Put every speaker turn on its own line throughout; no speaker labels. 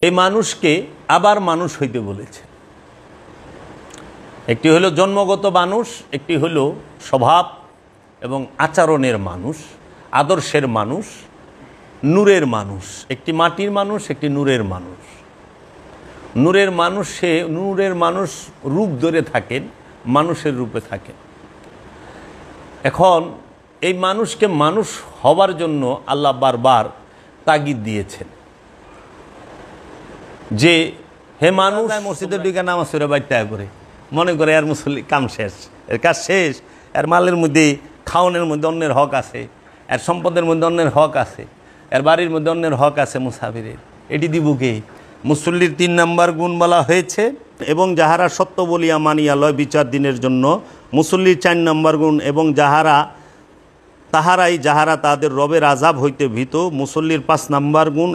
এই মানুষকে আবার মানুষ হইতে বলেছে। একটি হলো জন্মগত মানুষ, একটি হলো স্বভাব এবং আচরণের মানুষ, আদর্শের মানুষ, নূরের মানুষ। একটি মাটির মানুষ, একটি নূরের মানুষ। নূরের মানুষ সে নূরের মানুষ রূপ ধরে থাকেন, মানুষের রূপে থাকেন। এখন এই মানুষকে মানুষ হবার জন্য আল্লাহ বারবার তাগিদ দিয়েছেন যে হে মানুষ, মসজিদের দিকে নামাজ পড়ে বাইরটা করে মনে করে এর মুসল্লি কাম শেষ, এর কাজ শেষ, এর মালের মধ্যে খাওয়ানোর মধ্যে অন্যের হক আছে, এর সম্পদের মধ্যে অন্যের হক আছে, এর বাড়ির মধ্যে অন্যের হক আছে মুসাফিরের, এটি দিব কে? মুসল্লির ৩ নম্বর গুণ বলা হয়েছে। এবং যাহারা সত্য বলিয়া মানিয়া লয় বিচার দিনের জন্য, মুসল্লির ৪ নম্বর গুণ। এবং তাহারাই যাহারা তাদের রবের আযাব হইতে ভীত, মুসল্লির ৫ নম্বর গুণ।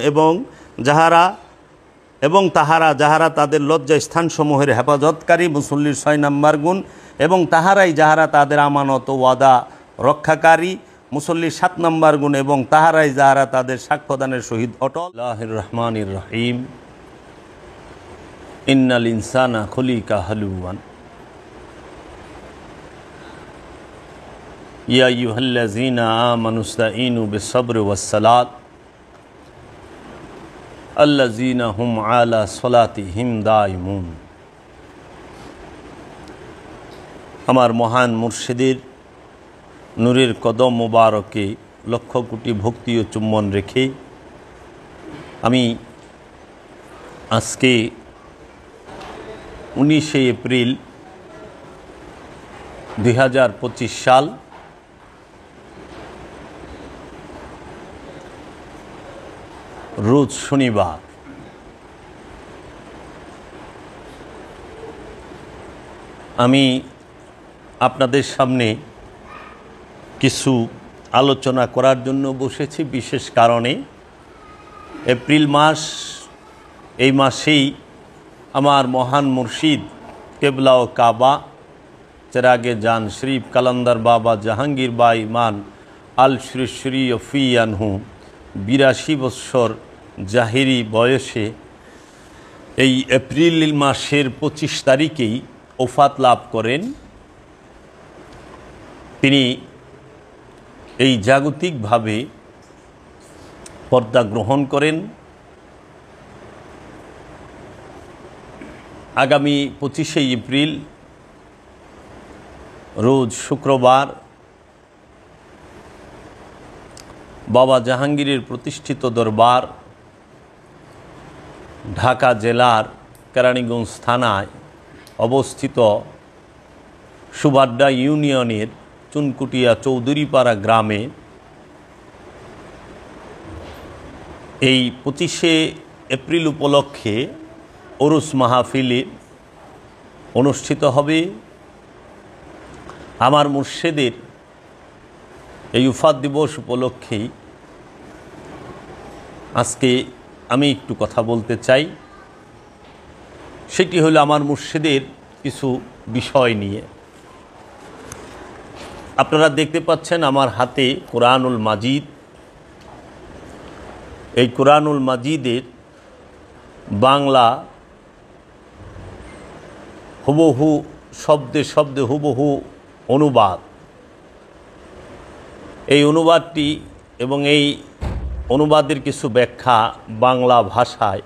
এবং তাহারা যাহারা তাদের লজ্জা স্থানসমূহের হেফাজতকারী, মুসল্লির ৬ নম্বর গুণ। এবং তাহারাই যাহারা তাদের আমানত ওয়াদা রক্ষাকারী, মুসল্লির ৭ নম্বর গুণ। এবং তাহারাই যাহারা তাদের সাক্ষ্যদানের সহিত অটল। আল্লাহির রহমানির রহিম। ইন্নাল ইনসানা খুলিকা হালুওয়ান ইয়া আইয়ুহাল্লাযীনা আমানুস্তাঈনু বিস-সাবরি ওয়াস-সালাত আল্লাযীনা হুম আলা সলাতিহিম দাইমুন। আমার মহান মুর্শিদের নূরের কদম মোবারকে লক্ষ কোটি ভক্তি ও চুম্বন রেখে আমি আজকে 19শে এপ্রিল 2025 সাল রোজ শনিবার আমি আপনাদের সামনে কিছু আলোচনা করার জন্য বসেছি। বিশেষ কারণে এপ্রিল মাস, এই মাসেই আমার মহান মুর্শিদ কেবলা ও কাবা চেরাগে জান শরীফ কালান্দার বাবা জাহাঙ্গীর বাই মান আল শ্রী ফিয়ানহু 82 বৎসর জাহেরি বয়সে এই এপ্রিল মাসের 25 তারিখেই ওফাত লাভ করেন। তিনি এই জাগতিকভাবে পর্দা গ্রহণ করেন। আগামী 25শে এপ্রিল রোজ শুক্রবার বাবা জাহাঙ্গীরের প্রতিষ্ঠিত দরবার ঢাকা জেলার কেরানীগঞ্জ থানায় অবস্থিত সুবাড্ডা ইউনিয়নের চুনকুটিয়া চৌধুরীপাড়া গ্রামে এই 25শে এপ্রিল উপলক্ষে ওরস মাহফিল অনুষ্ঠিত হবে। আমার মুর্শিদের এই উফাত দিবস উপলক্ষেই আজকে আমি একটু কথা বলতে চাই। সেটি হলো আমার মুর্শিদের কিছু বিষয় নিয়ে। আপনারা দেখতে পাচ্ছেন আমার হাতে কোরআনুল মাজিদ। এই কোরআনুল মাজিদের বাংলা হুবহু শব্দে শব্দে হুবহু অনুবাদ। এই অনুবাদটি এবং এই অনুবাদের কিছু ব্যাখ্যা বাংলা ভাষায়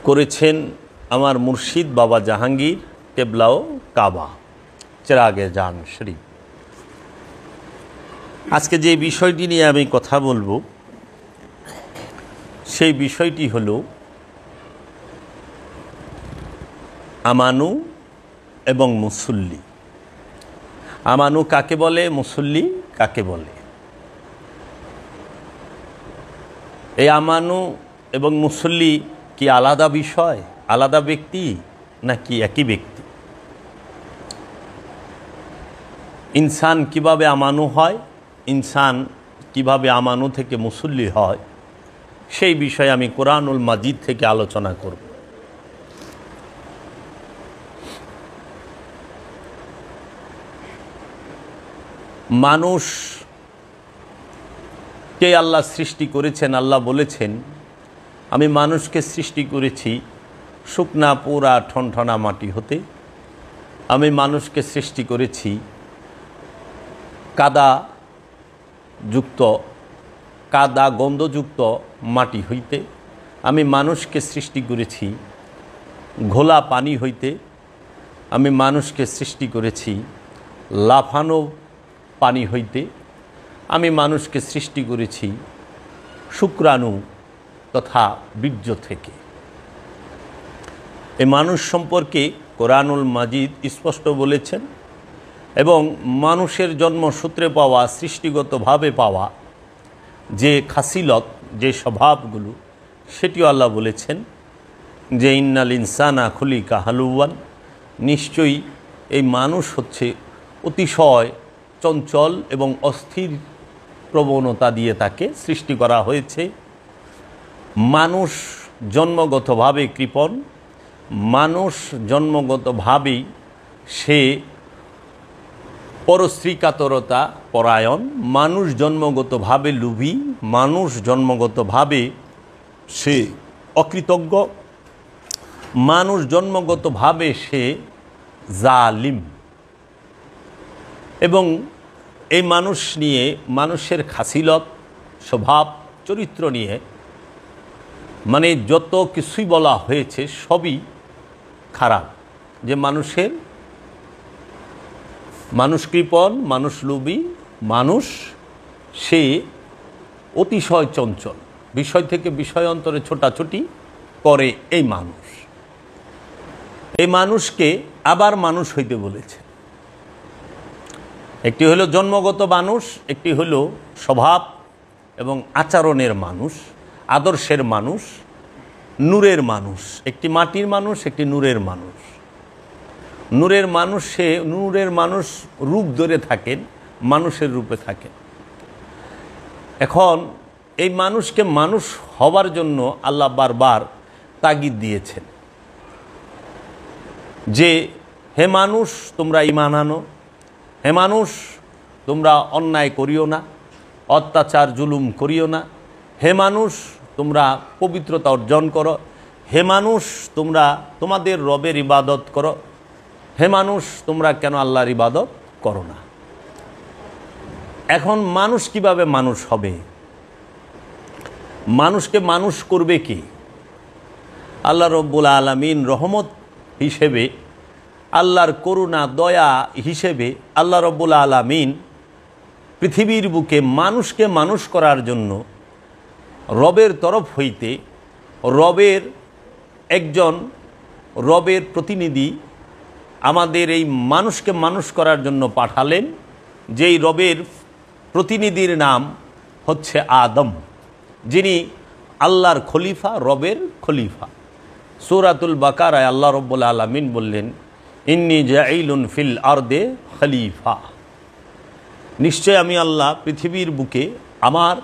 করেছেন আমার মুর্শিদ বাবা জাহাঙ্গীর কেবলা ও কাবা চেরাগে জান শরীফ। আজকে যে বিষয়টি নিয়ে আমি কথা বলবো সেই বিষয়টি হলো আমানু এবং মুসল্লি। আমানু কাকে বলে, মুসল্লি কাকে বলে? এই আমানু এবং মুসল্লি কি আলাদা বিষয়, আলাদা ব্যক্তি, নাকি একই ব্যক্তি? ইনসান কিভাবে আমানু হয়, ইনসান কিভাবে আমানু থেকে মুসল্লি হয়, সেই বিষয়ে আমি কোরআনুল মাজিদ থেকে আলোচনা করব। মানুষ কে আল্লাহ সৃষ্টি করেছেন? আল্লাহ বলেছেন, আমি মানুষকে সৃষ্টি করেছি শুকনা পোড়া ঠনঠনা মাটি হতে। আমি মানুষকে সৃষ্টি করেছি কাদা গন্ধযুক্ত মাটি হইতে। আমি মানুষকে সৃষ্টি করেছি ঘোলা পানি হইতে। আমি মানুষকে সৃষ্টি করেছি লাফানো পানি হইতে। আমি মানুষকে সৃষ্টি করেছি শুক্রাণু তথা বীর্য থেকে। এই মানুষ সম্পর্কে কোরআনুল মাজিদ স্পষ্ট বলেছেন, এবং মানুষের জন্মসূত্রে পাওয়া, সৃষ্টিগতভাবে পাওয়া যে খাসিলত, যে স্বভাবগুলো, সেটিও আল্লাহ বলেছেন যে ইন্নাল ইনসানা খুলিকা হালুওয়ান, নিশ্চয়ই এই মানুষ হচ্ছে অতিশয় চঞ্চল এবং অস্থির প্রবণতা দিয়ে তাকে সৃষ্টি করা হয়েছে। মানুষ জন্মগতভাবে কৃপণ, মানুষ জন্মগতভাবেই সে পরশ্রীকাতরতা পরায়ণ, মানুষ জন্মগতভাবে লোভী, মানুষ জন্মগতভাবে সে অকৃতজ্ঞ, মানুষ জন্মগতভাবে সে জালিম। এবং এই মানুষ নিয়ে, মানুষের খাসিলত, স্বভাব, চরিত্র নিয়ে মানে যত কিছুই বলা হয়েছে সবই খারাপ। যে মানুষ কৃপণ, মানুষ লোভী, মানুষ সে অতিশয় চঞ্চল, বিষয় থেকে বিষয় অন্তরে ছোটাছুটি করে। এই মানুষকে আবার মানুষ হইতে বলেছে। একটি হলো জন্মগত মানুষ, একটি হলো স্বভাব এবং আচরণের মানুষ, আদর্শের মানুষ, নূরের মানুষ। একটি মাটির মানুষ, একটি নূরের মানুষ। নূরের মানুষ সে নূরের মানুষ রূপ ধরে থাকেন, মানুষের রূপে থাকেন। এখন এই মানুষকে মানুষ হওয়ার জন্য আল্লাহ বারবার তাগিদ দিয়েছেন যে হে মানুষ তোমরা ঈমান আনো, হে মানুষ তোমরা অন্যায় করিও না, অত্যাচার জুলুম করিও না, হে মানুষ তোমরা পবিত্রতা অর্জন করো, হে মানুষ তোমরা তোমাদের রবের ইবাদত করো, হে মানুষ তোমরা কেন আল্লাহর ইবাদত করো না। এখন মানুষ কিভাবে মানুষ হবে? মানুষকে মানুষ করবে কি? আল্লাহ রব্বুল আলামিন রহমত হিসেবে, আল্লাহর করুণা দয়া হিসেবে আল্লাহ রব্বুল আলামিন পৃথিবীর বুকে মানুষকে মানুষ করার জন্য রবের তরফ হইতে রবের প্রতিনিধি আমাদের এই মানুষকে মানুষ করার জন্য পাঠালেন। যেই রবের প্রতিনিধির নাম হচ্ছে আদম, যিনি আল্লাহর খলিফা, রবের খলিফা। সূরাতুল বাকারায় আল্লাহ রব্বুল আলামিন বললেন, ইন্নী জাঈলুন ফিল আরদে খলিফা, নিশ্চয় আমি আল্লাহ পৃথিবীর বুকে আমার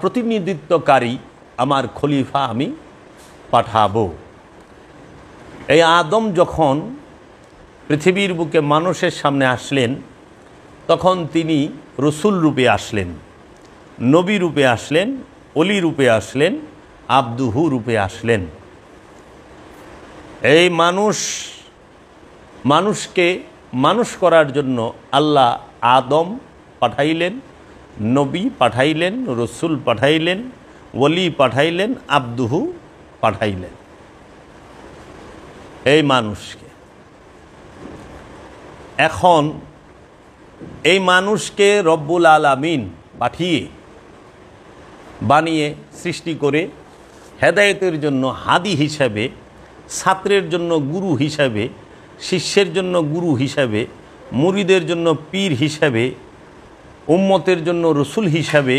প্রতিনিধিত্বকারী, আমার খলিফা আমি পাঠাবো। এই আদম যখন পৃথিবীর বুকে মানুষের সামনে আসলেন, তখন তিনি রসুল রূপে আসলেন, নবী রূপে আসলেন, অলি রূপে আসলেন, আব্দুহু রূপে আসলেন। এই মানুষকে মানুষ করার জন্য আল্লাহ আদম পাঠাইলেন, নবী পাঠাইলেন, রসুল পাঠাইলেন, ওলি পাঠাইলেন, আব্দুহু পাঠাইলেন এই মানুষকে। এখন এই মানুষকে রব্বুল আলামিন বানিয়ে সৃষ্টি করে হেদায়েতের জন্য হাদি হিসাবে, ছাত্রের জন্য গুরু হিসাবে, শিষ্যের জন্য গুরু হিসাবে, মুরিদের জন্য পীর হিসাবে, উম্মতের জন্য রসুল হিসাবে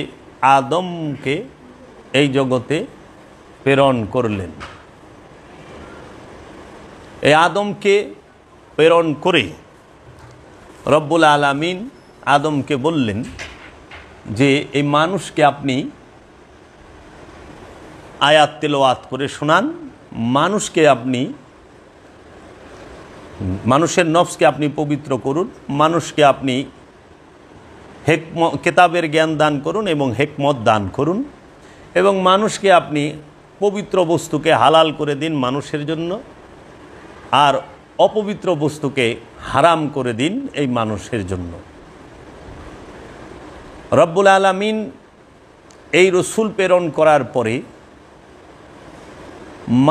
আদমকে এই জগতে প্রেরণ করলেন। এই আদমকে প্রেরণ করে রব্বুল আলামিন আদমকে বললেন যে এই মানুষকে আপনি আয়াত তেলাওয়াত করে শোনান, মানুষের নফসকে আপনি পবিত্র করুন, মানুষকে আপনি কেতাবের জ্ঞান দান করুন এবং হেকমত দান করুন, এবং মানুষকে আপনি পবিত্র বস্তুকে হালাল করে দিন মানুষের জন্য, আর অপবিত্র বস্তুকে হারাম করে দিন এই মানুষের জন্য। রব্বুল আলামিন এই রসুল প্রেরণ করার পরে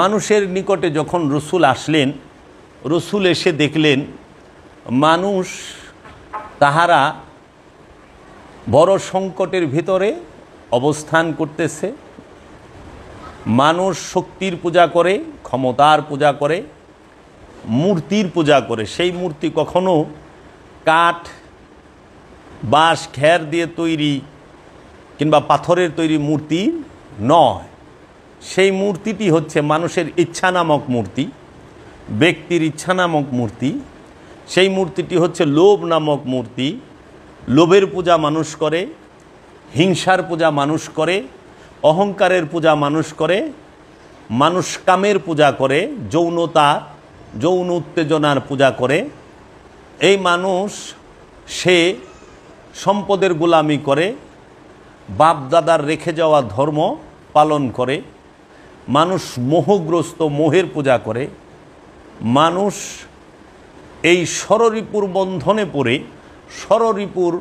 মানুষের নিকটে যখন রসুল আসলেন, রসুল এসে দেখলেন মানুষ তাহারা বড় সংকটের ভিতরে অবস্থান করতেছে। মানুষ শক্তির পূজা করে, ক্ষমতার পূজা করে, মূর্তির পূজা করে। সেই মূর্তি কখনো কাঠ, বাঁশ, খের দিয়ে তৈরি কিংবা পাথরের তৈরি মূর্তি নয়। সেই মূর্তিটি হচ্ছে মানুষের ইচ্ছা নামক মূর্তি, ব্যক্তির ইচ্ছা নামক মূর্তি। সেই মূর্তিটি হচ্ছে লোভ নামক মূর্তি। লোভের পূজা মানুষ করে, হিংসার পূজা মানুষ করে, অহংকারের পূজা মানুষ করে, মানুষ কামের পূজা করে, যৌন উত্তেজনার পূজা করে। এই মানুষ সে সম্পদের গোলামি করে, বাপদাদার রেখে যাওয়া ধর্ম পালন করে। মানুষ মোহগ্রস্ত, মোহের পূজা করে। মানুষ এই ষড়রিপুর বন্ধনে পড়ে ষড়রিপুর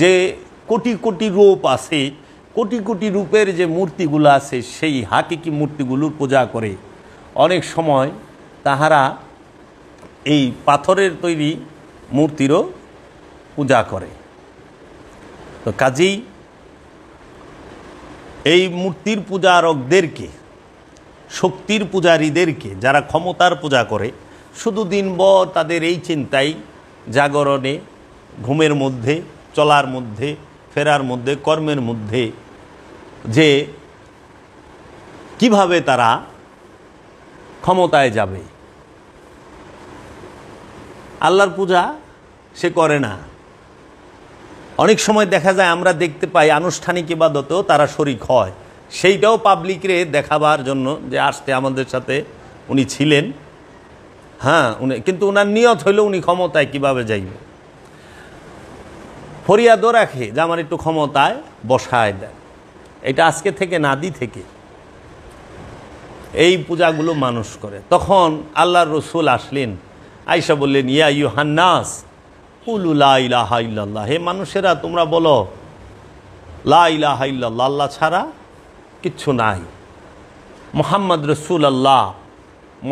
যে কোটি কোটি রূপ আছে, কোটি কোটি রূপের যে মূর্তিগুলো আছে, সেই হাকিকি মূর্তিগুলোর পূজা করে। অনেক সময় তাহারা এই পাথরের তৈরি মূর্তিরও পূজা করে। তো কাজেই এই মূর্তির পূজারকদেরকে, শক্তির পূজারীদেরকে, যারা ক্ষমতার পূজা করে, শুধু দিনভর তাদের এই চিন্তাই, জাগরণে, ঘুমের মধ্যে, চলার মধ্যে, ফেরার মধ্যে, কর্মের মধ্যে, যে কিভাবে তারা ক্ষমতায় যাবে। আল্লাহর পূজা সে করে না। অনেক সময় দেখা যায়, আমরা দেখতে পাই আনুষ্ঠানিক ইবাদতেও তারা শরিক হয়, সেইটাও পাবলিকরে দেখাবার জন্য যে আসতে আমাদের সাথে উনি ছিলেন। হ্যাঁ, কিন্তু ওনার নিয়ত হইল উনি ক্ষমতায় কিভাবে যাইবে, ফরিয়াদও রাখে যে আমার একটু ক্ষমতায় বসায় দেয়। এটা আজকে থেকে নাদি থেকে এই পূজাগুলো মানুষ করে। তখন আল্লাহর রসুল আসলেন, আয়েশা বললেন, ইয়া ইউহান্নাস কুলু লা ইলাহা ইল্লাল্লাহ, হে মানুষেরা তোমরা বলো লা ইলাহা ইল্লাল্লাহ, আল্লাহ ছাড়া কিচ্ছু নাই। মুহাম্মদ রাসূলুল্লাহ,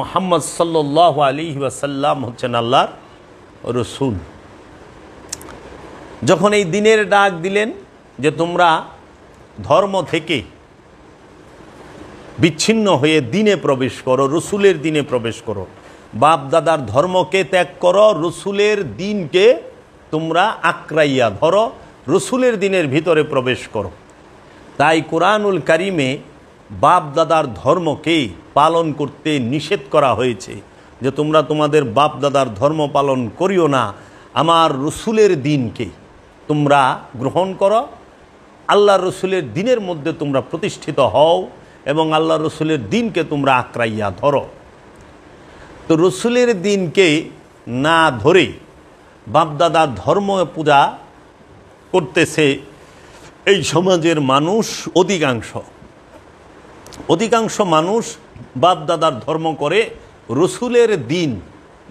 মুহাম্মদ সাল্লাল্লাহু আলাইহি ওয়াসাল্লাম হচ্ছেন আল্লাহর রসুল। যখন এই দিনের ডাক দিলেন যে তোমরা ধর্ম থেকে বিচ্ছিন্ন হয়ে দিনে প্রবেশ করো, রসুলের দিনে প্রবেশ করো, বাপ দাদার ধর্মকে ত্যাগ করো, রসুলের দিনকে তোমরা আঁকড়াইয়া ধরো, রসুলের দিনের ভিতরে প্রবেশ করো। তাই কোরআনুল কারিমে বাপ দাদার ধর্মকে পালন করতে নিষেধ করা হয়েছে, যে তোমরা তোমাদের বাপ দাদার ধর্ম পালন করিও না, আমার রসুলের দিনকে তোমরা গ্রহণ করো, আল্লাহ রসুলের দিনের মধ্যে তোমরা প্রতিষ্ঠিত হও এবং আল্লাহ রসুলের দিনকে তোমরা আঁকড়াইয়া ধরো। তো রসুলের দিনকে না ধরে বাপদাদার ধর্ম পূজা করতেছে এই সমাজের মানুষ। অধিকাংশ মানুষ বাপদাদার ধর্ম করে, রসুলের দিন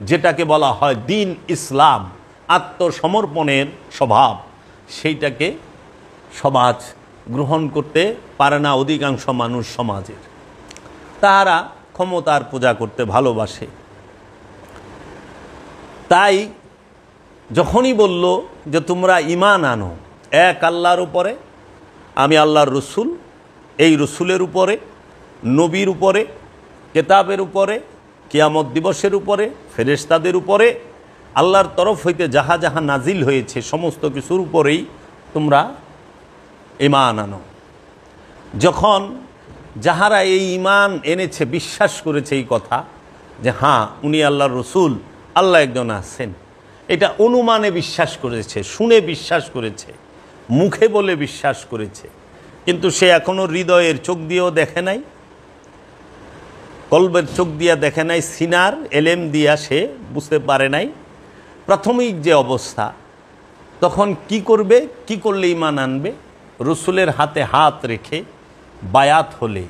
যেটাকে বলা হয় দিন ইসলাম, আত্মসমর্পণের স্বভাব, সেইটাকে সমাজ গ্রহণ করতে পারে না। অধিকাংশ মানুষ সমাজের, তারা ক্ষমতার পূজা করতে ভালোবাসে। তাই যখনই বলল যে তোমরা ঈমান আনো এক আল্লাহর উপরে, আমি আল্লাহর রসুল, এই রসুলের উপরে, নবীর উপরে, কেতাবের উপরে, কিয়ামত দিবসের উপরে, ফেরেশতাদের উপরে, আল্লাহর তরফ হইতে যাহা যাহা নাজিল হয়েছে সমস্ত কিছুর উপরেই তোমরা ঈমান আনো। যখন যাহারা এই ঈমান এনেছে, বিশ্বাস করেছে এই কথা যে হ্যাঁ উনি আল্লাহর রসুল, আল্লাহ একজন আছেন, এটা অনুমানে বিশ্বাস করেছে, শুনে বিশ্বাস করেছে, মুখে বলে বিশ্বাস করেছে, কিন্তু সে এখনও হৃদয়ের চোখ দিয়েও দেখে নাই, কলবের চোখ দিয়া দেখে নাই, সিনার এলেম দিয়া সে বুঝতে পারে নাই, প্রাথমিক যে অবস্থা, তখন কি করবে, কি করলে ঈমান আনবে? রসুলের হাতে হাত রেখে বায়াত হলে,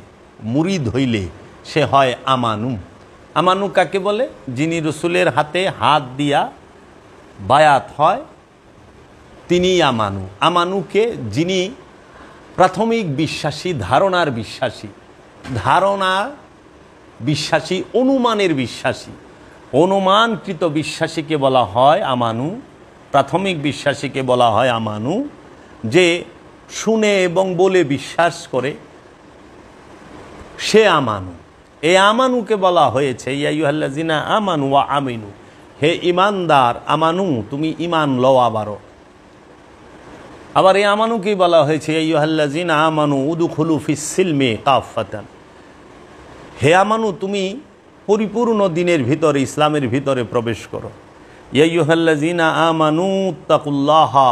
মুরিদ হইলে সে হয় আমানু। আমানু কাকে বলে? যিনি রসুলের হাতে হাত দিয়া বায়াত হয় তিনি আমানু। আমানুকে যিনি প্রাথমিক বিশ্বাসী, ধারণার বিশ্বাসী, ধারণা বিশ্বাসী, অনুমানের বিশ্বাসী, অনুমানকৃত বিশ্বাসীকে বলা হয় আমানু। প্রাথমিক বিশ্বাসীকে বলা হয় আমানু, যে শুনে এবং বলে বিশ্বাস করে সে আমানু। এই আমানুকে বলা হয়েছে ইয়া আইয়ুহাল্লাযিনা আমানু ওয়া আমিনু, হে ইমানদার আমানু তুমি ইমান লও। আবার এই আমানুকেই বলা হয়েছে ইয়া আইয়ুহাল্লাযিনা আমানু উদখুলু ফিস সিলমি কাফাতান, হে আমানু তুমি পরিপূর্ণ দিনের ভিতরে, ইসলামের ভিতরে প্রবেশ করো। ইয়া আইয়ুহাল্লাযিনা আমানু তাকুল্লাহা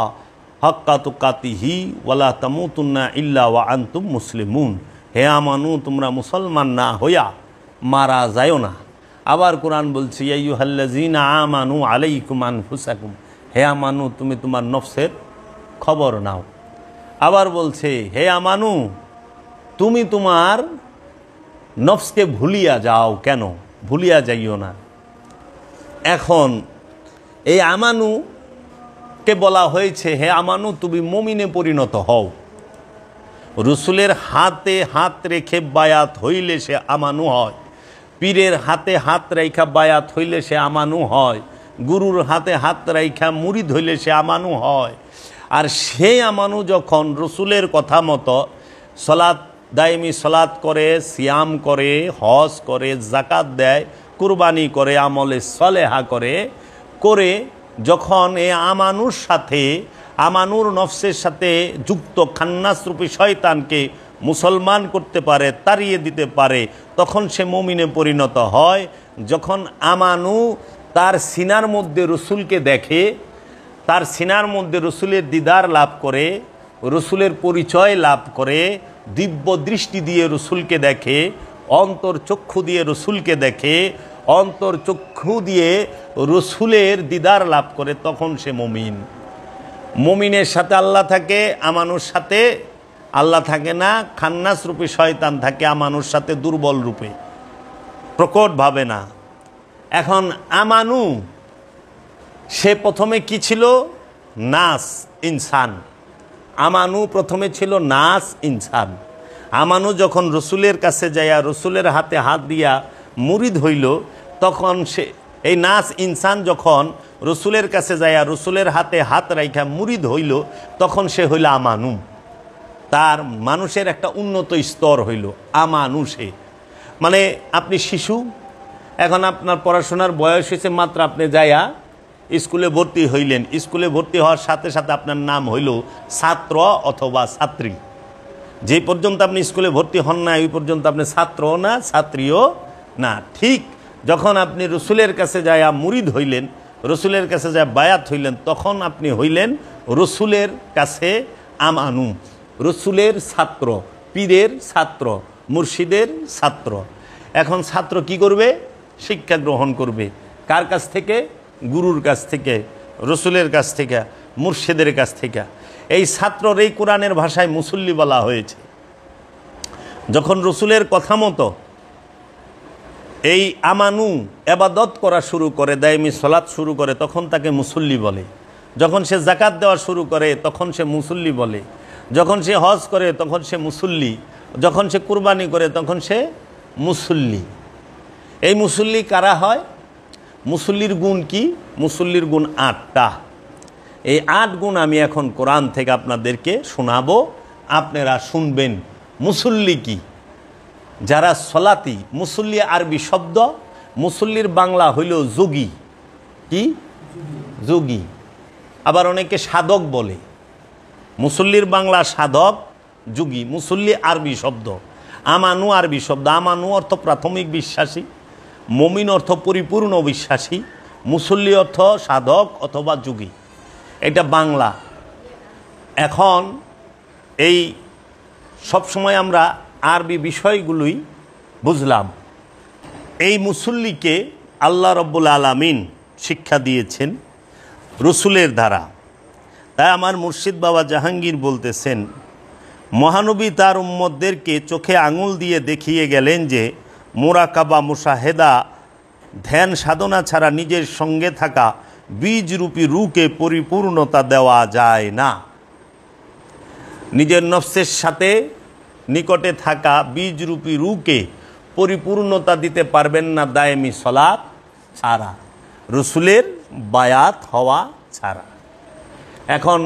হাক্কা তুকাতিহি ওয়ালা তামুতুন্না ইল্লা ওয়া আনতুম মুসলিমুন, হে আমানু তোমরা মুসলমান না হইয়া মারা যায়ও না। আবার কোরআন বলছে ইয়া আইয়ুহাল্লাযিনা আমানু আলাইকুম আনফুসাকুম, হে আমানু তুমি তোমার নফসের খবর নাও। আবার বলছে হে আমানু তুমি তোমার নফসকে ভুলিয়া যাও, কেন ভুলিয়া যাইও না। এখন এই আমানুকে বলা হয়েছে হে আমানু তুমি মুমিনে পরিণত হও। রসুলের হাতে হাত রেখে বায়াত হইলে সে আমানু হয়, পীরের হাতে হাত রেখা বায়াত হইলে সে আমানু হয়, গুরুর হাতে হাত রেখা মুরিদ হইলে সে আমানু হয়। আর সেই আমানু যখন রসুলের কথা মতো সলাত, দায়মি সলাত করে, সিয়াম করে, হজ করে, জাকাত দেয়, কুরবানি করে, আমলে সলেহা করে যখন এ আমানুর সাথে, আমানুর নফসের সাথে যুক্ত খান্নাসরূপী শয়তানকে মুসলমান করতে পারে, তাড়িয়ে দিতে পারে, তখন সে মুমিনে পরিণত হয়। যখন আমানু তার সিনার মধ্যে রসুলকে দেখে, তার সিনার মধ্যে রসুলের দিদার লাভ করে, রসুলের পরিচয় লাভ করে, দিব্য দৃষ্টি দিয়ে রসুলকে দেখে, অন্তর চক্ষু দিয়ে রসুলকে দেখে, অন্তর চক্ষু দিয়ে রসুলের দিদার লাভ করে, তখন সে মুমিন। মুমিনের সাথে আল্লাহ থাকে, আমানুর সাথে আল্লাহ থাকে না। খান্নাস রূপে শয়তান থাকে আমানুর সাথে দুর্বল রূপে, প্রকটভাবে না। এখন আমানু সে প্রথমে কি ছিল? নাস, ইনসান। আমানু প্রথমে ছিল নাস, ইনসান। আমানু যখন রসুলের কাছে যাইয়া রসুলের হাতে হাত দিয়া মুরিদ হইল, তখন সে এই নাস ইনসান যখন রসুলের কাছে যাইয়া রসুলের হাতে হাত রাইখা মুরিদ হইল, তখন সে হইল আমানু। তার মানুষের একটা উন্নত স্তর হইল আমানু। সে মানে আপনি শিশু, এখন আপনার পড়াশোনার বয়স হয়েছে মাত্র, আপনি যাইয়া স্কুলে ভর্তি হইলেন। স্কুলে ভর্তি হওয়ার সাথে সাথে আপনার নাম হইল ছাত্র অথবা ছাত্রী। যে পর্যন্ত আপনি স্কুলে ভর্তি হন না, ওই পর্যন্ত আপনি ছাত্রও না, ছাত্রীও না। ঠিক যখন আপনি রসুলের কাছে যাইয়া মুরিদ হইলেন, রসুলের কাছে যায় বায়াত হইলেন, তখন আপনি হইলেন রসুলের কাছে আমানু, রসুলের ছাত্র, পীরের ছাত্র, মুর্শিদের ছাত্র। এখন ছাত্র কি করবে? শিক্ষা গ্রহণ করবে। কার কাছ থেকে? গুরুর কাছ থেকে, রসুলের কাছ থেকে, মুর্শিদের কাছ থেকে। এই ছাত্রর এই কোরআনের ভাষায় মুসল্লি বলা হয়েছে। যখন রসুলের কথা মতো এই আমানু এবাদত করা শুরু করে, দায়মি সলাৎ শুরু করে, তখন তাকে মুসল্লি বলে। যখন সে জাকাত দেওয়া শুরু করে, তখন সে মুসল্লি বলে। যখন সে হজ করে, তখন সে মুসল্লি। যখন সে কুরবানি করে, তখন সে মুসল্লি। এই মুসল্লি কারা হয়? মুসল্লির গুণ কি? মুসল্লির গুণ 8টা। এই 8 গুণ আমি এখন কোরআন থেকে আপনাদেরকে শোনাবো, আপনারা শুনবেন। মুসল্লি কি? যারা সলাতি, মুসল্লি আরবি শব্দ, মুসল্লির বাংলা হইল যোগী। কি? যোগী। আবার অনেকে সাধক বলে। মুসল্লির বাংলা সাধক, যোগী। মুসল্লি আরবি শব্দ, আমানু আরবি শব্দ। আমানু অর্থ প্রাথমিক বিশ্বাসী, মুমিন অর্থ পরিপূর্ণ বিশ্বাসী, মুসল্লি অর্থ সাধক অথবা যোগী। এটা বাংলা। এখন এই সবসময় আমরা আরবি বিষয়গুলোই বুঝলাম। এই মুসল্লিকে আল্লাহ রব্বুল আলামিন শিক্ষা দিয়েছেন রসুলের ধারা। তাই আমার মুর্শিদ বাবা জাহাঙ্গীর বলতেছেন, মহানবী তার উম্মতদেরকে চোখে আঙুল দিয়ে দেখিয়ে গেলেন যে মোরাকাবা মুশাহেদা ধ্যান সাধনা ছাড়া নিজের সঙ্গে থাকা বীজরূপী রূকে পরিপূর্ণতা দেওয়া যায় না। নিজের নফসের সাথে নিকটে থাকা বীজরূপী রূকে পরিপূর্ণতা দিতে পারবেন না দায়েমি সলাত ছাড়া, রসুলের বায়াত হওয়া ছাড়া। এখন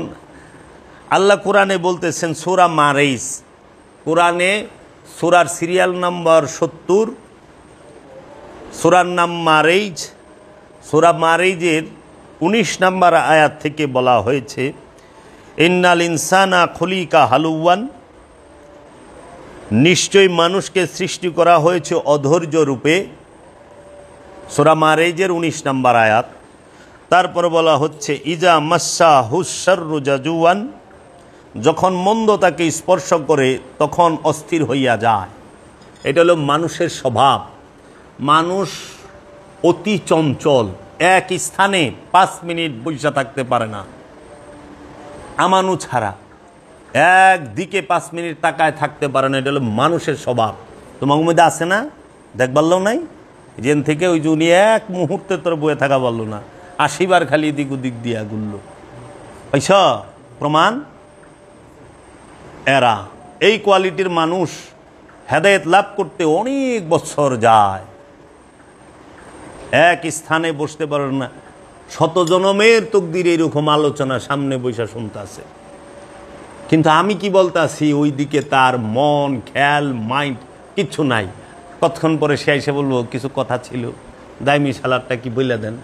আল্লাহ কোরআনে বলতেছেন সূরা মারিজ, কোরআনে সূরার সিরিয়াল নম্বর 70, সূরার নাম মারিজ। সূরা মারিজের 19 নম্বর আয়াত থেকে বলা হয়েছে, ইন্নাল ইনসানা খুলিকা হালুওয়ান, নিশ্চয়ই মানুষকে সৃষ্টি করা হয়েছে অধৈর্য রূপে। সূরা মারিজের 19 নম্বর আয়াত। তারপর বলা হচ্ছে ইজা মাসা হুশাররু জাজুয়ান, যখন মন্দ তাকে স্পর্শ করে তখন অস্থির হইয়া যায়। এটা হলো মানুষের স্বভাব। মানুষ অতি চঞ্চল, এক স্থানে 5 মিনিট বসে থাকতে পারে না আমানু ছাড়া, একদিকে 5 মিনিট তাকায় থাকতে পারে না। এটা হলো মানুষের স্বভাব। তোমার মধ্যে আছে না? দেখবারও নাই যেন থেকে ওই যে উনি এক মুহূর্তে তোর বয়ে থাকা পারলো না, 80 বার খালি দিক ওদিক দিয়া গুলল। পয়স প্রমাণ। এরা এই কোয়ালিটির মানুষ হেদায়েত লাভ করতে অনেক বছর যায়, এক স্থানে বসতে পারে না। 100 জনমের তকদির এইরকম আলোচনা সামনে বৈশা শুনতে আছে, কিন্তু আমি কি বলতে আছি ওই দিকে তার মন খেয়াল মাইন্ড কিচ্ছু নাই। কতক্ষণ পরে সে এসে বলবো কিছু কথা ছিল, দাইমি সালাদটা কি বইলা দেন।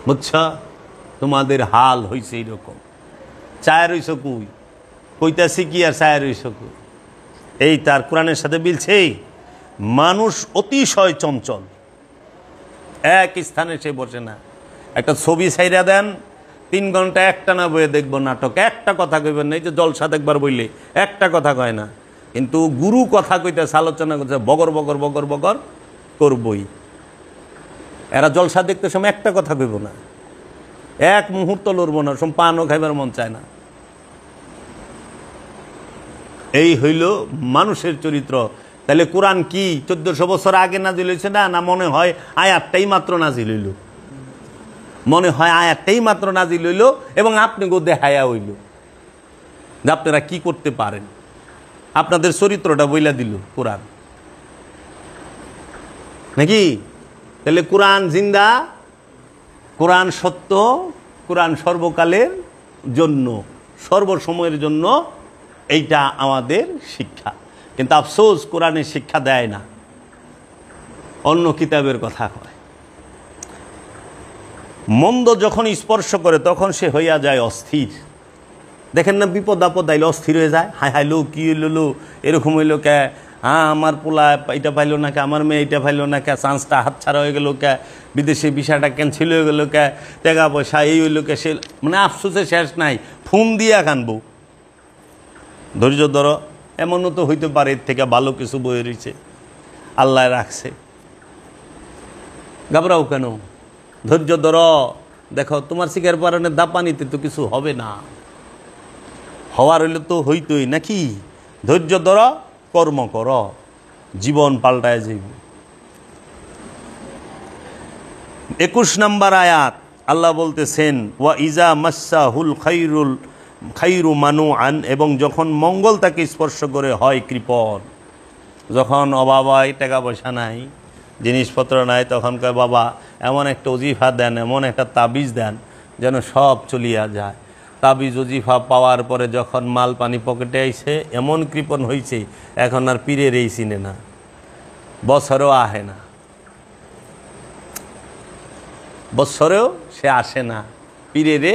বুঝছা, তোমাদের হাল হয়েছে এইরকম। চায় রইছ কুই, কইতাছি কি আর চায় রইছ কুই। এই তার কোরআনের সাথে মিলছে। মানুষ অতিশয় চঞ্চল, এক স্থানে সে বসে না। একটা ছবি ছাইরা দেন, 3 ঘন্টা একটানা বইয়ে দেখবো নাটক, একটা কথা কইবেন না। এই যে জলসা দেখবার বইলে একটা কথা কয় না, কিন্তু গুরু কথা কইতেছে, আলোচনা করছে, বগর বগর বগর বগর করবই। এরা জলসা দেখতে সময় একটা কথা কইব না, এক মুহূর্ত লড়ব না, সব পানও খাইবার মন চায় না। এই হইল মানুষের চরিত্র। তাহলে কোরআন কি 1400 বছর আগে নাজিল হয়েছে না? না মনে হয় আয়াতটাই মাত্র নাজিল হইল? মনে হয় আয়াতটাই মাত্র নাজিল হইল এবং আপনি গো দেখায়া হইল যে আপনারা কি করতে পারেন। আপনাদের চরিত্রটা বইলা দিল কোরআন, নাকি? তাহলে কোরআন জিন্দা, কোরআন সত্য, কোরআন সর্বকালের জন্য, সর্বসময়ের জন্য। এইটা আমাদের শিক্ষা। কিন্তু আফসোস কোরআনের শিক্ষা দেয় না, অন্য কিতাবের কথা কয়। মন্দ যখন স্পর্শ করে তখন সে হইয়া যায় অস্থির। দেখেন না, বিপদ আপদ আইলে অস্থির হয়ে যায়। হায় হায় লো, কি হইল লো, এরকম হইল কে, হ্যাঁ আমার পোলা এটা পাইলো না কে, আমার মেয়ে এটা পাইলো না কে, চান্সটা হাতছাড়া হয়ে গেল কে, বিদেশে ভিসাটা ক্যান্সেল হয়ে গেল কে, টাকা পয়সা এই হইল কে, সে মানে আফসোসে শেষ নাই। ফোন দিয়া কানবো। ধৈর্য ধরো, এমনও তো হইতে পারে এর থেকে ভালো কিছু বয়ে রয়েছে, আল্লাহ রাখছে। ঘাবড়াও কেন? ধৈর্য ধরো। দেখো তোমার শিকার পারণে দাপানিতে তো কিছু হবে না, হওয়ার হইলে তো হইতই নাকি। ধৈর্য ধরো, কর্ম করো, জীবন পাল্টায় যাইবে। 21 নম্বর আয়াত আল্লাহ বলতেছেন ওয়া ইজা মাসসাহুল খাইরু মানুআন, এবং যখন মঙ্গল তাকে স্পর্শ করে হয় কৃপণ। যখন অভাব হয়, টাকা পয়সা নাই, জিনিসপত্র নাই, তখন কয় বাবা এমন একটা ওজিফা দেন, এমন একটা তাবিজ দেন যেন সব চলিয়া যায়। তাবিজ ওজিফা পাওয়ার পরে যখন মাল পানি পকেটে আইছে, এমন কৃপণ হয়েছে এখন আর পীরের এই চিনে না, বছরেও আহে না, বছরেও সে আসে না, পীরেরে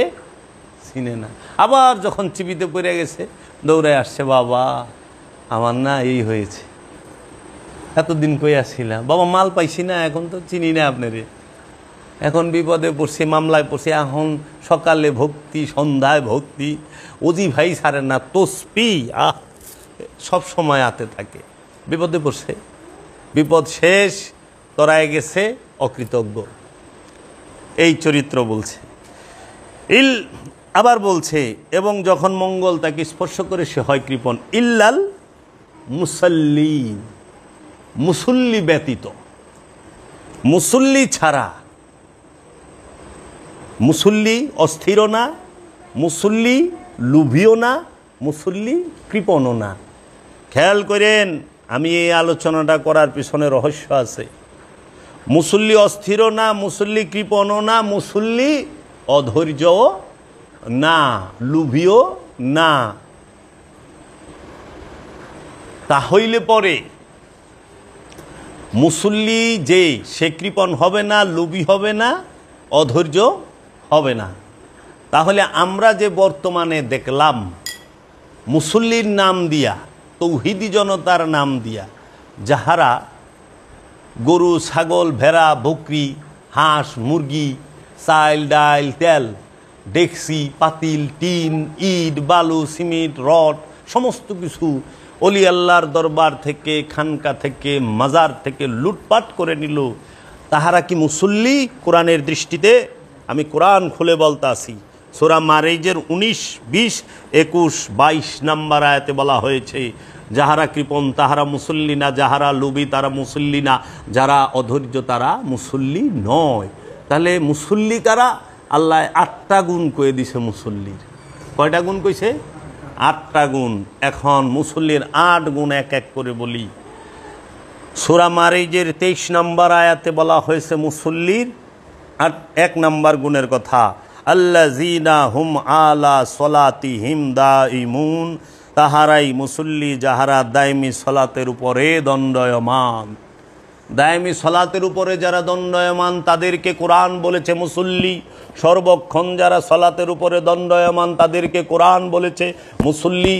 চিনে না। আবার যখন চিবিতে পড়ে গেছে দৌড়ে আসছে, বাবা আমার না এই হয়েছে, এতদিন কই আসছিলাম বাবা, মাল পাইছি না, এখন তো চিনি না আপনারে, এখন বিপদে পড়ছি, মামলায় পড়ছি, এখন সকালে ভক্তি, সন্ধ্যায় ভক্তি, ওজি ভাই ছাড়েন না, তসবি সব সময় হাতে থাকে। বিপদে পড়ছে, বিপদ শেষ, তরায় গেছে অকৃতজ্ঞ। এই চরিত্র বলছে। আবার বলছে এবং যখন মঙ্গল তাকে স্পর্শ করে সে হয় কৃপণ, ইল্লাল মুসাল্লিন, মুসল্লি ব্যতীত, মুসল্লি ছাড়া। মুসল্লি অস্থিরও না, মুসল্লি লুভিও না, মুসল্লি কৃপণও না। খেয়াল করেন, আমি এই আলোচনাটা করার পিছনে রহস্য আছে। মুসল্লি অস্থিরও না, মুসল্লি কৃপণও না, মুসল্লি অধৈর্যও না, লুভিও না। তাহলে পরে মুসল্লি যে সে কৃপণ হবে না, লুভি হবে না, অধৈর্য হবে না। তাহলে আমরা যে বর্তমানে দেখলাম মুসল্লির নাম দিয়া, তৌহিদি জনতার নাম দিয়া, যাহারা গরু, ছাগল, ভেড়া, বকরি, হাঁস, মুরগি, চাল, ডাল, তেল, ডেকসি, পাতিল, টিন, ইট, বালু, সিমেন্ট, রড, সমস্ত কিছু অলি আল্লাহর দরবার থেকে, খানকা থেকে, মাজার থেকে লুটপাট করে নিল, তাহারা কি মুসল্লি কোরআনের দৃষ্টিতে? আমি কোরআন খুলে বলতে আসি, সূরা মারিজের 19, 20, 21, 22 নম্বর আয়াতে বলা হয়েছে, যাহারা কৃপণ তাহারা মুসল্লি না, যাহারা লোভী তারা মুসল্লি না, যারা অধৈর্য তারা মুসল্লি নয়। তাহলে মুসল্লি কারা? আল্লাহ 8টা গুণ কয়ে দিছে মুসল্লির। কয়টা গুণ কইছে? 8টা গুণ। এখন মুসল্লির 8 গুণ এক এক করে বলি। সূরা মারিজের 23 নম্বর আয়াতে বলা হয়েছে মুসল্লির 1 নম্বর গুণের কথা, আল্লাযীনা হুম আলা সলাতিহিম দাইমুন, তাহারাই মুসল্লি যাহারা দায়মি সলাতের উপরে দণ্ডায়মান। দায়মি সলাতের উপরে যারা দণ্ডায়মান তাদেরকে কোরআন বলেছে মুসল্লি। সর্বক্ষণ যারা সলাতের উপরে দণ্ডায়মান তাদেরকে কোরআন বলেছে মুসল্লি।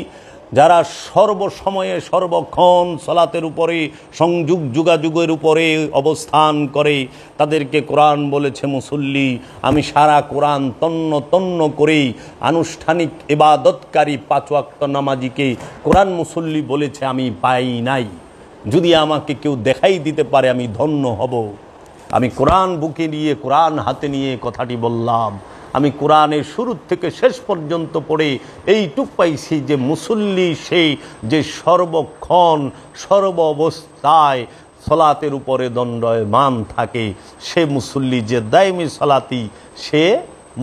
যারা সর্বসময়ে সর্বক্ষণ সলাতের উপরে সংযোগ যোগাযোগের উপরে অবস্থান করে তাদেরকে কোরআন বলেছে মুসল্লি। আমি সারা কোরআন তন্ন তন্ন করে আনুষ্ঠানিক ইবাদতকারী 5 ওয়াক্ত নামাজিকে কোরআন মুসল্লি বলেছে আমি পাই নাই। যদি আমাকে কেউ দেখাই দিতে পারে আমি ধন্য হব। আমি কোরআন বুকে নিয়ে, কোরআন হাতে নিয়ে কথাটি বললাম। আমি কোরআনের শুরু থেকে শেষ পর্যন্ত পড়ে এইটুক পাইছি যে মুসল্লি সেই যে সর্বক্ষণ সর্ব অবস্থায় সলাতের উপরে দণ্ডায়মান থাকে, সে মুসল্লি, যে দায়মি সলাতি সে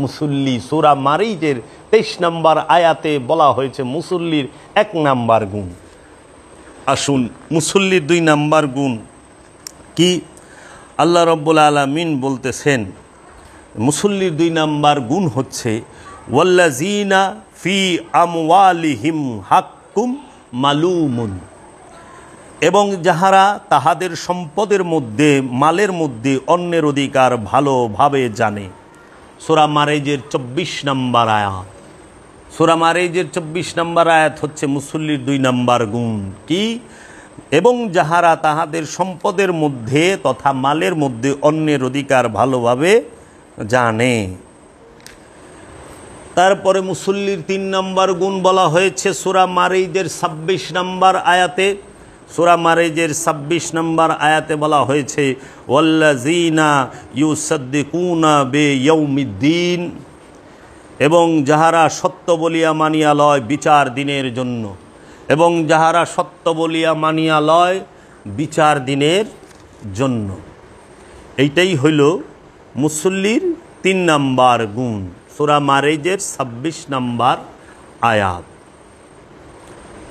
মুসল্লি। সূরা মারিজের 23 নম্বর আয়াতে বলা হয়েছে মুসল্লির 1 নম্বর গুণ। আসুন মুসল্লির 2 নম্বর গুণ কি? আল্লাহ রাব্বুল আলামিন বলতেছেন মুসল্লির 2 নম্বর গুণ হচ্ছে ওয়াল্লাযীনা ফি আমওয়ালিহিম হাক্কুম মালুমুন, এবং যাহারা তাহাদের সম্পদের মধ্যে, মালের মধ্যে অন্যের অধিকার ভালোভাবে জানে। সূরা মারিজের 24 নম্বর আয়াত। সূরা মারিজের 24 নম্বর আয়াত হচ্ছে মুসল্লির 2 নম্বর গুণ কি? এবং যাহারা তাহাদের সম্পদের মধ্যে তথা মালের মধ্যে অন্যের অধিকার ভালোভাবে জানে। তারপরে মুসল্লির 3 নম্বর গুণ বলা হয়েছে সূরা মারিজের 26 নম্বর আয়াতে। সূরা মারিজের 26 নম্বর আয়াতে বলা হয়েছে ওয়াল্লাযীনা ইউসাদ্দিকুনা বিয়াউমিদ্দিন, এবং যাহারা সত্য বলিয়া মানিয়া লয় বিচার দিনের জন্য, এবং যাহারা সত্য বলিয়া মানিয়া লয় বিচার দিনের জন্য। এইটাই হইল মুসল্লির 3 নম্বর গুণ। সূরা মারিজের 26 নম্বর আয়াত।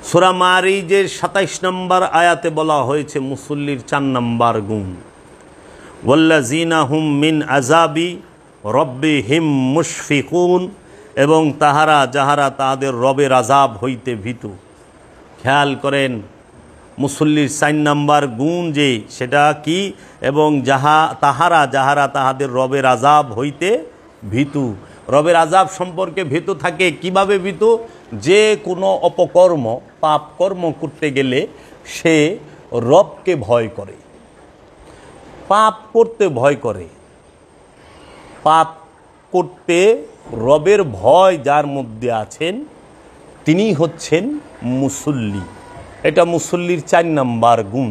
সূরা মারিজের 27 নম্বর আয়াতে বলা হয়েছে মুসল্লির 4 নম্বর গুণ ওয়াল্লাযীনা হুম মিন আযাবি রব্বিহিম মুশফিকুন, এবং তাহারা যাহারা তাহাদের রবের আযাব হইতে ভীতু। খেয়াল করেন মুসল্লির 4 নম্বর গুণ যে সেটা কি? এবং তাহারা যাহারা তাহাদের রবের আযাব হইতে ভীতু। রবের আযাব সম্পর্কে ভীতু থাকে। কিভাবে ভীতু? যে কোনো অপকর্ম, পাপ কর্ম করতে গেলে সে রবকে ভয় করে, পাপ করতে ভয় করে। পাপ করতে রবের ভয় যার মধ্যে আছেন তিনি হচ্ছেন মুসল্লি। এটা মুসল্লির 4 নম্বর গুণ।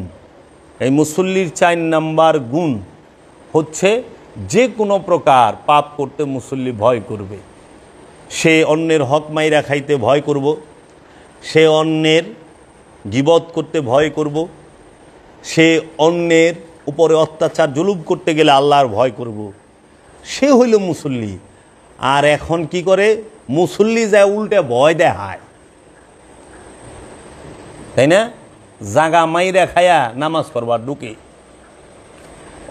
এই মুসল্লির 4 নম্বর গুণ হচ্ছে যে কোনো প্রকার পাপ করতে মুসল্লি ভয় করবে। সে অন্যের হক মাইরা খাইতে ভয় করব, সে অন্যের গীবত করতে ভয় করব, সে অন্যের উপরে অত্যাচার জুলুম করতে গেলে আল্লাহর ভয় করব। সে হইল মুসল্লি। আর এখন কি করে? মুসল্লি যায় উল্টে ভয় দেখায়, তাই না? জাগা মাইরা খায়া নামাজ পড়বার ঢুকে,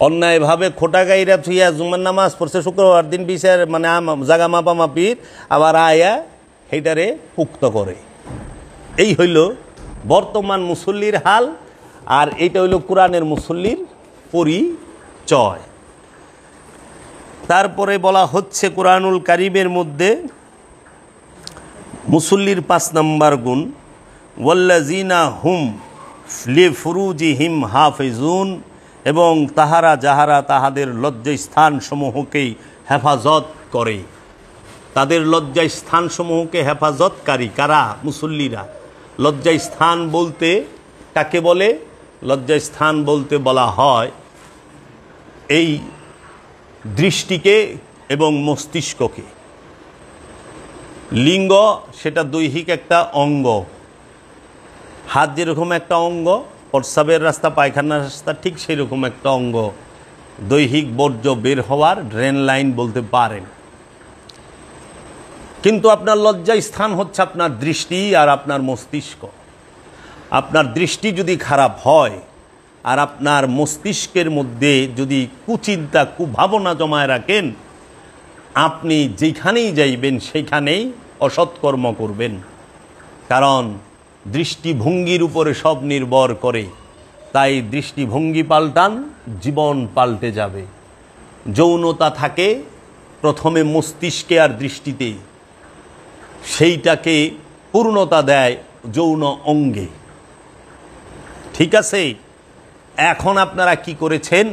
অন্যায়ভাবে খোটা গাইরা থুইয়া জুমার নামাজ পড়ছে শুক্রবার দিন বিচার মানে জাগা মাপামাপির, আবার আয়া সেইটারে পুক্ত করে। এই হইল বর্তমান মুসল্লির হাল। আর এইটা হইল কোরআনের মুসল্লির পরিচয়। তারপরে বলা হচ্ছে কোরআনুল কারীমের মধ্যে মুসল্লির 5 নম্বর গুণ, ওয়াল্লাযিনা হুম লিফুরুজিহিম হাফিজুন, এবং তাহারা যাহারা তাহাদের লজ্জাস্থানসমূহকেই হেফাজত করে। তাদের লজ্জাস্থানসমূহকে হেফাজতকারী কারা? মুসল্লিরা। লজ্জাস্থান বলতে কাকে বলে? লজ্জাস্থান বলতে বলা হয় এই দৃষ্টিকে এবং মস্তিষ্ককে। লিঙ্গ সেটা দৈহিক একটা অঙ্গ। হাত যেরকম একটা অঙ্গ, প্রস্রাবের রাস্তা, পায়খানার রাস্তা ঠিক সেই রকম একটা অঙ্গ। দৈহিক বর্জ্য বের হওয়ার ড্রেন লাইন বলতে পারেন। কিন্তু আপনার লজ্জা স্থান হচ্ছে আপনার দৃষ্টি আর আপনার মস্তিষ্ক। আপনার দৃষ্টি যদি খারাপ হয় আর আপনার মস্তিষ্কের মধ্যে যদি কুচিন্তা কুভাবনা জমায় রাখেন, আপনি যেখানেই যাইবেন সেইখানেই অসৎকর্ম করবেন। কারণ দৃষ্টিভঙ্গির উপরে সব নির্ভর করে। তাই দৃষ্টিভঙ্গি পাল্টান, জীবন পাল্টে যাবে। যৌনতা থাকে প্রথমে মস্তিষ্কে আর দৃষ্টিতে, সেইটাকে পূর্ণতা দেয় যৌন অঙ্গে। ঠিক আছে? এখন আপনারা কি করেছেন?